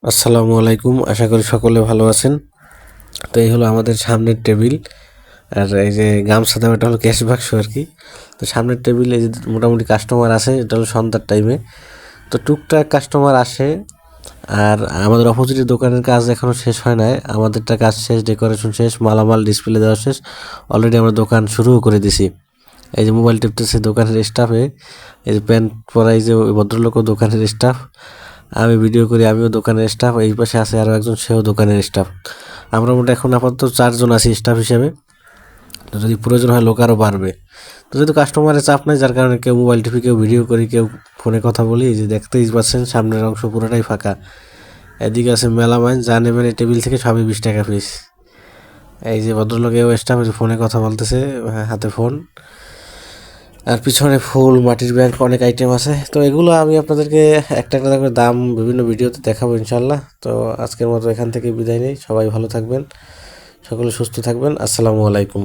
আসসালামু আলাইকুম, আশা করি সকলে ভালো আছেন। তো এই হলো আমাদের সামনের টেবিল, আর এই যে গামছা দেওয়া, এটা হলো ক্যাশ বাক্স আর কি। তো সামনের টেবিলে এই যে মোটামুটি কাস্টমার আসে, এটা হলো সন্ধ্যার টাইমে। তো টুকটাক কাস্টমার আসে। আর আমাদের অপোজিটের দোকানের কাজ এখনও শেষ হয় নাই, আমাদেরটা কাজ শেষ, ডেকোরেশন শেষ, মালামাল ডিসপ্লে দেওয়া শেষ। অলরেডি আমরা দোকান শুরুও করে দিছি। এই যে মোবাইল টিপতেছে দোকানের স্টাফে, এই যে প্যান্ট পরা এই যে ওই ভদ্রলোকও দোকানের স্টাফ, আমি ভিডিও করি, আমিও দোকানের স্টাফ, এই পাশে আছে আরও একজন, সেও দোকানের স্টাফ। আমরা মোট এখন আপাতত 4 জন আছি স্টাফ হিসেবে। তো যদি প্রয়োজন হয় লোক আরও বাড়বে। তো যেহেতু কাস্টমারের চাপ নাই, যার কারণে কেউ মোবাইল টিপি, কেউ ভিডিও করি, কেউ ফোনে কথা বলি। এই যে দেখতেই পাচ্ছেন সামনের অংশ পুরোটাই ফাঁকা। এদিকে আছে মেলামাইন, যা নেবেন এই টেবিল থেকে সবই 20 টাকা পিস। এই যে ভদ্রলোকেও স্টাফ ফোনে কথা বলতেছে, হাতে ফোন। আর পিছনে ফুল, মাটির ব্যাংক, অনেক আইটেম আছে। তো এগুলো আমি আপনাদেরকে একটা একটা করে দাম বিভিন্ন ভিডিওতে দেখাবো ইনশাল্লাহ। তো আজকের মতো এখান থেকে বিদায় নেই, সবাই ভালো থাকবেন, সকলে সুস্থ থাকবেন। আসসালামু আলাইকুম।